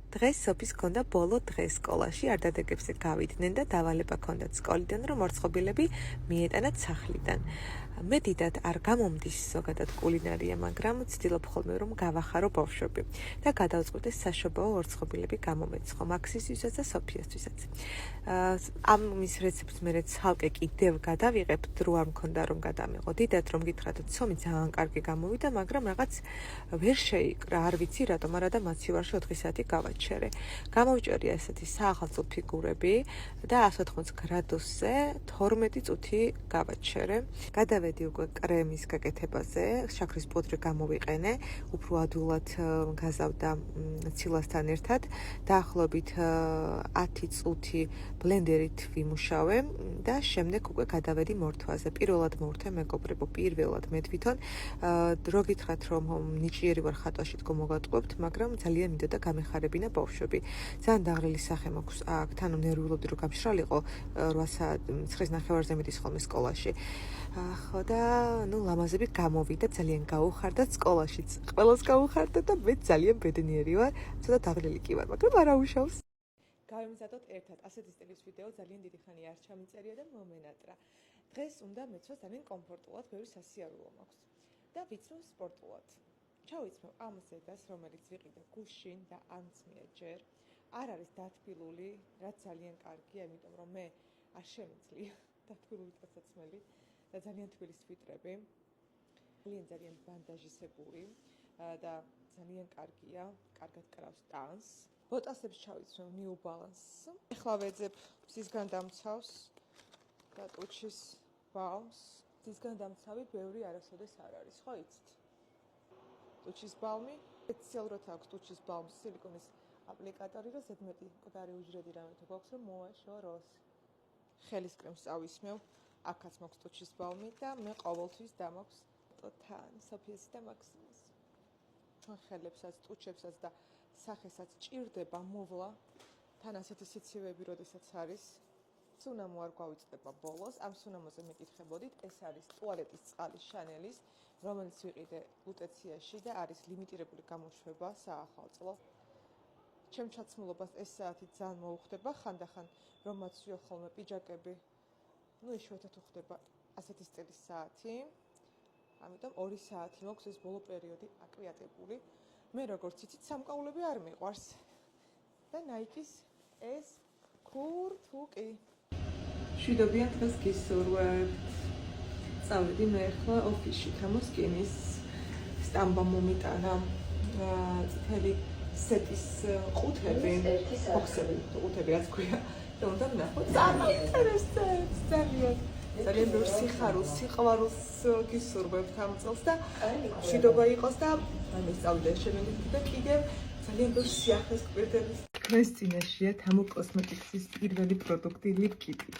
დღეს სოფის ქონდა ბოლო დღე სკოლაში, არ დადეგებზე გავიდნენ და დავალება ქონდათ სკოლიდან, რომ მორწყობილები მიეტანათ სახლიდან. მე დიდად არ გამომდის ზოგადად კულინარია, მაგრამ ვცდილობ ხოლმე რომ გავახარო ბავშვები და გადავწყვიტე საშობაო ორწყობილები გამომეცხო მაქსისთვისაც და სოფიასთვისაც. ამ მის რეცეპტს მე ცალკე კიდევ გადავიღებ, დრო არ მქონდა რომ გადამეღო. დიდად რომ გითხრათ, ცომი ძალიან კარგი გამოვიდა, მაგრამ რაღაც ვერ შეიკრა, არ ვიცი რატომ, არადა მაცივარში 4 საათი გავაჩერე. გამოვჭერია ესეთი საახალწლო ფიგურები და 180 გრადუსზე 12 წუთი გავაჩერე. გადავედი უკვე კრემის გაკეთებაზე, შაქრის პუდრი გამოვიყენე, უფრო ადვილად გაზავდა ცილასთან ერთად. დაახლოებით 10 წუთი ბლენდერით ვიმუშავე და შემდეგ უკვე გადავედი მორთვაზე. პირველად მორთვე მეგობრებო, პირველად მე თვითონ რო გითხრათ რომ ნიჭიერი ვარ ხატვაში თქო მოგატყუებთ, მაგრამ ძალიან მინდოდა გამეხარებინა ბავშვები. ძალიან დაღლილი სახე მაქვს აქ, თან ნერვიულობდი რომ გამშრალიყო 8 საათ 9:30-ზე მიდის ხოლმე სკოლაში. ხო და ლამაზები გამოვიდა, ძალიან გაუხარდათ სკოლაშიც. ყველას გაუხარდა და მე ძალიან ბედნიერი ვარ, ცოტა დაღლილი კი ვარ, მაგრამ არა უშავს. გავიმზადოთ ერთად. ასეთი სტილის ვიდეო ძალიან დიდი ხანი არ ჩამიწერია და მომენატრა. დღეს უნდა მეცვა ძალიან კომფორტულად, ბევრი სასიარულო მაქვს და ვიცნობ სპორტულად. ჩავიცნობ ამ ზედას, რომელიც ვიყიდე გუშინ და ამწმია ჯერ. არ არის დათბილული, რაც ძალიან კარგია, იმიტომ რომ მე არ შემიძლია დათბილული ტაცაცმელი და ძალიან თბილი სვიტრები. ძალიან ბანდაჟისებური და ძალიან კარგია, კარგად კრავს ტანს. ბოტასებს ჩავიცნობ New Balance. ეხლა ვეძებ მზისგან დამცავს და ტუჩის ბალმს. მზისგან დამცავი ბევრი არასოდეს არ არის, ხო იცით? ტუჩის ბალმი, სპეციალურად აქვს ტუჩის ბალმს სილიკონის აპლიკატორი და ზედმეტი მკვდარი უჯრედი რამე თუ გვაქვს რომ მოაშოროს. ხელის კრემს წავისმევ, აქაც მაქვს ტუჩის ბალმი და მე ყოველთვის დამაქვს თან სოფიასი და მაქსიმის. ხელებსაც, ტუჩებსაც და სახესაც ჭირდება მოვლა, თან ასეთი სიცივეები როდესაც არის. სუნამო არ გვავიწყდება ბოლოს, ამ სუნამოზე მეკითხებოდით, ეს არის ტუალეტის წყალი შანელის, რომელიც ვიყიდე ლუტეციაში და არის ლიმიტირებული გამოშვება საახალწლო. ჩემ ჩაცმულობას ეს საათი ძალიან მოუხდება, ხანდახან რომ მაცვიო ხოლმე პიჯაკები, იშვიათად უხდება ასეთი სტილის საათი. ამიტომ 2 საათი მაქვს ეს ბოლო პერიოდი აკვიატებული. მე როგორც იცით, სამკაულები არ მიყვარს. და Nike-ის ეს ქურთუკი. შვიდობიან დღეს გისურვებთ. წავედი მე ახლა ოფისში თამოსკინის სტამბა მომიტანა წითელი სეტის ყუთები, ბოქსები, ყუთები რაც ქვია. და უნდა ვნახოთ. საინტერესოა, ძალიან ბევრ სიხარულს, სიყვარულს გისურვებთ ამ წელს და მშვიდობა იყოს და ამის წავიდა შემდეგი და კიდევ ძალიან ბევრ სიახლეს გვერდების. დღეს წინაშეა თამო კოსმეტიკსის პირველი პროდუქტი Lip Kit-ი.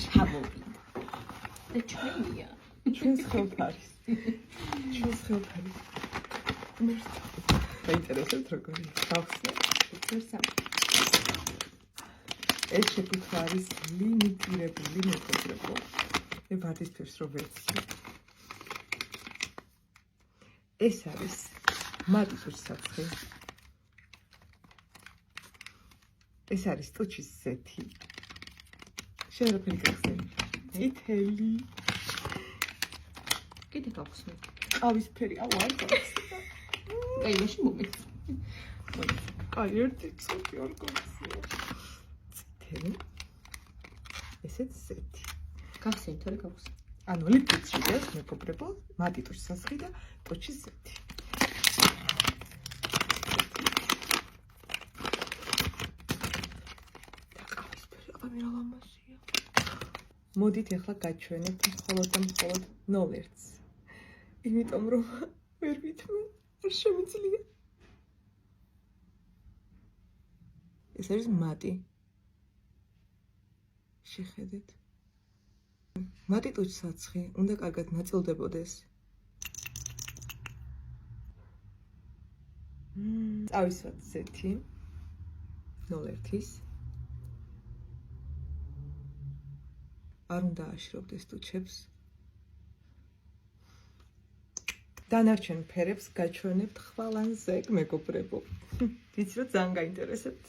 ჩამოვიდა. და ჩვენია. ჩვენს ხელფარის. ჩვენს ხელფარის. დაინტერესებთ როგორი ხავსია. ეს შეკითხვა არის ლიმიტირებული მეგობრებო. მე ვარდისფერს რო ვეცი. ეს არის მატის ურცაცხი. ეს არის ტუჩის სეთი. შენ როგორი გახსენე? წითელი. კიდე გავხსნე. ყავისფერი, აუ არ გავხსნა. აი, მაშინ მომეც. კაი, ერთი წუთი არ გავხსნა. წითელი. ესეც სეთი. გახსენე, თორე გავხსნე. ანუ ლიპკიტში ეს მეგობრებო, მატი ტუჩსასხი და ტუჩის სეთი. და ყავისფერი, აბა მე რა ლამაზია. მოდით ახლა გაჩვენებთ მხოლოდ და მხოლოდ ნოლერტს. იმიტომ რომ ვერ ვითმე, არ შემიძლია. ეს არის მატი. შეხედეთ. მატი ტუჩსაცხი უნდა კარგად ნაწილდებოდეს. წავისვათ სეთი. ნოლერტის. არ უნდა აშრობდეს ტუჩებს. დანარჩენ ფერებს გაჩვენებთ ხვალანზე, მეგობრებო. ვიცი რომ ძალიან გაინტერესებთ.